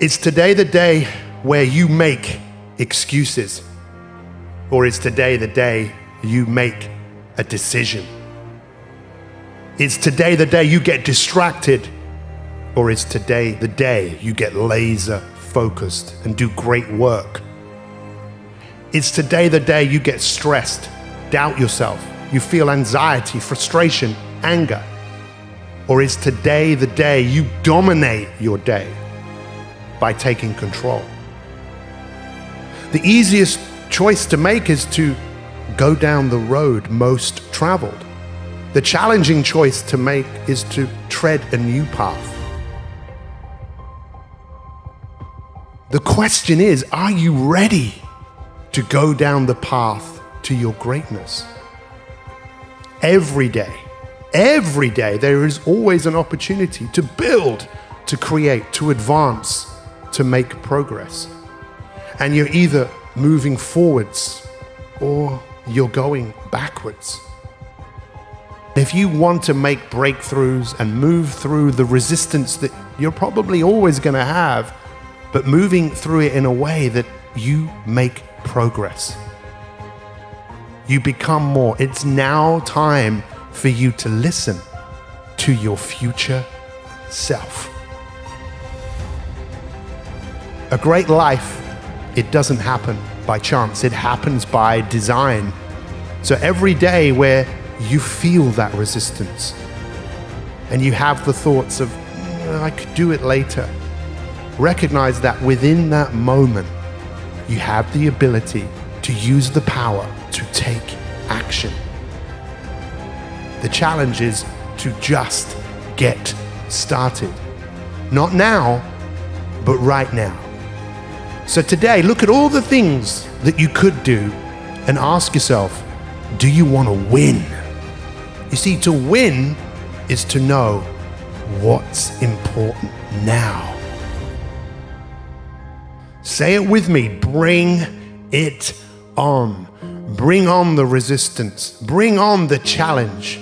Is today the day where you make excuses? Or is today the day you make a decision? Is today the day you get distracted? Or is today the day you get laser focused and do great work? Is today the day you get stressed, doubt yourself, you feel anxiety, frustration, anger? Or is today the day you dominate your day by taking control? The easiest choice to make is to go down the road most traveled. The challenging choice to make is to tread a new path. The question is, are you ready to go down the path to your greatness? Every day, there is always an opportunity to build, to create, to advance, to make progress. And you're either moving forwards or you're going backwards. If you want to make breakthroughs and move through the resistance that you're probably always going to have, but moving through it in a way that you make progress, you become more. It's now time for you to listen to your future self. A great life, it doesn't happen by chance. It happens by design. So every day where you feel that resistance and you have the thoughts of, I could do it later, recognize that within that moment, you have the ability to use the power to take action. The challenge is to just get started. Not now, but right now. So today, look at all the things that you could do and ask yourself, do you want to win? You see, to win is to know what's important now. Say it with me, bring it on. Bring on the resistance, bring on the challenge,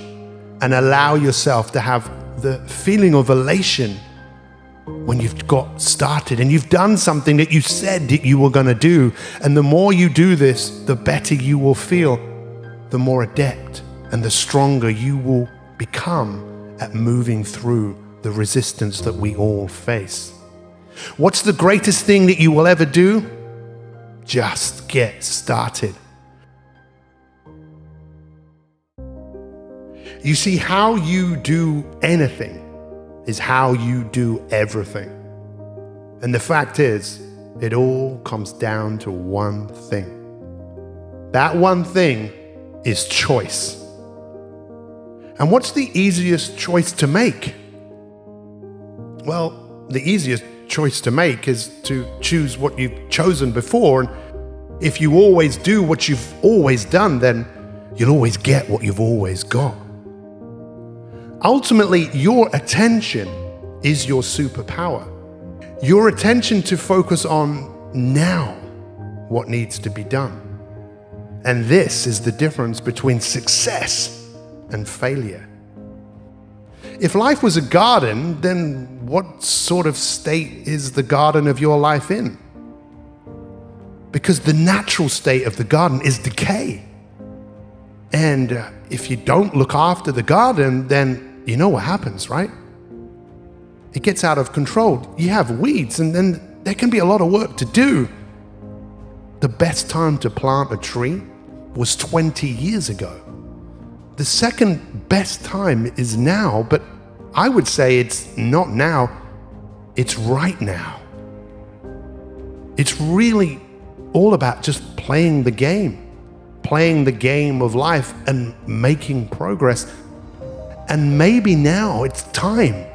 and allow yourself to have the feeling of elation when you've got started and you've done something that you said that you were going to do. And the more you do this, the better you will feel, the more adept and the stronger you will become at moving through the resistance that we all face. What's the greatest thing that you will ever do? Just get started. You see, how you do anything is how you do everything. And the fact is, it all comes down to one thing. That one thing is choice. And what's the easiest choice to make? Well, the easiest choice to make is to choose what you've chosen before. And if you always do what you've always done, then you'll always get what you've always got. Ultimately, your attention is your superpower. Your attention to focus on now what needs to be done. And this is the difference between success and failure. If life was a garden, then what sort of state is the garden of your life in? Because the natural state of the garden is decay. And if you don't look after the garden, then you know what happens, right? It gets out of control. You have weeds, and then there can be a lot of work to do. The best time to plant a tree was 20 years ago. The second best time is now, but I would say it's not now, it's right now. It's really all about just playing the game of life and making progress. And maybe now it's time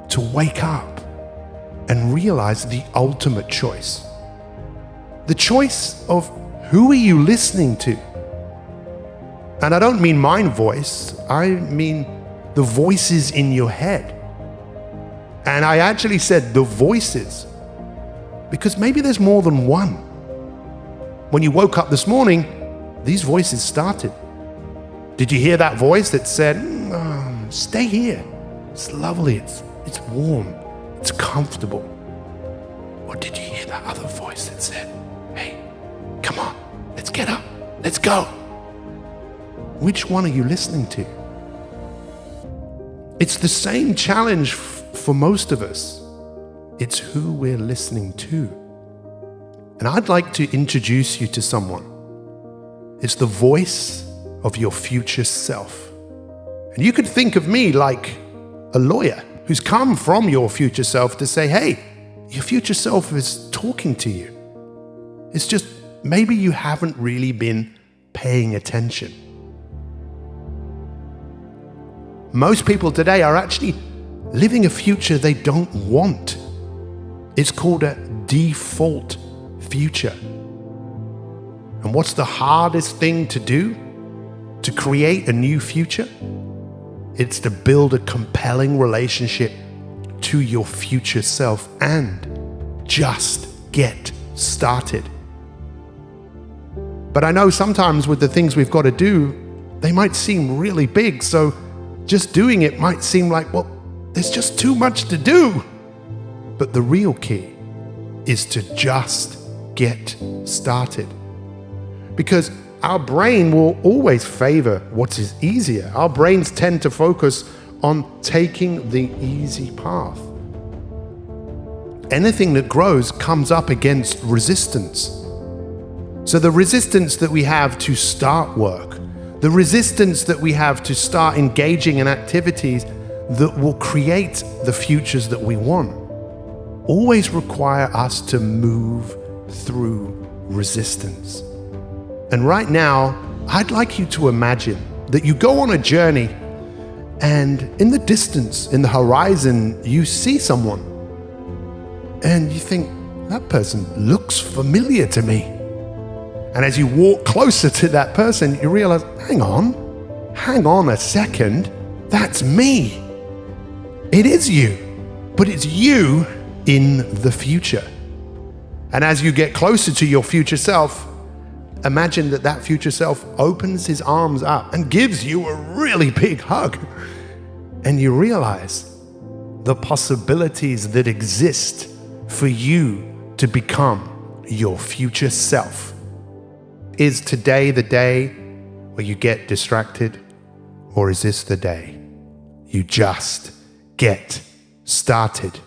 to wake up and realize the ultimate choice. The choice of who are you listening to? And I don't mean my voice, I mean the voices in your head. And I actually said the voices, because maybe there's more than one. When you woke up this morning, these voices started. Did you hear that voice that said, stay here, it's lovely, it's warm, it's comfortable? Or did you hear that other voice that said, hey, come on, let's get up, let's go? Which one are you listening to? It's the same challenge for most of us. It's who we're listening to. And I'd like to introduce you to someone. It's the voice of your future self. And you could think of me like a lawyer who's come from your future self to say, hey, your future self is talking to you. It's just maybe you haven't really been paying attention. Most people today are actually living a future they don't want. It's called a default future. And what's the hardest thing to do to create a new future? It's to build a compelling relationship to your future self and just get started. But I know sometimes with the things we've got to do, they might seem really big. So just doing it might seem like, well, there's just too much to do. But the real key is to just get started. Because our brain will always favor what is easier. Our brains tend to focus on taking the easy path. Anything that grows comes up against resistance. So the resistance that we have to start work, the resistance that we have to start engaging in activities that will create the futures that we want, always require us to move through resistance. And right now, I'd like you to imagine that you go on a journey and in the distance, in the horizon, you see someone and you think, that person looks familiar to me. And as you walk closer to that person, you realize, hang on a second, that's me. It is you, but it's you in the future. And as you get closer to your future self, imagine that future self opens his arms up and gives you a really big hug. And you realize the possibilities that exist for you to become your future self. Is today the day where you get distracted, or is this the day you just get started?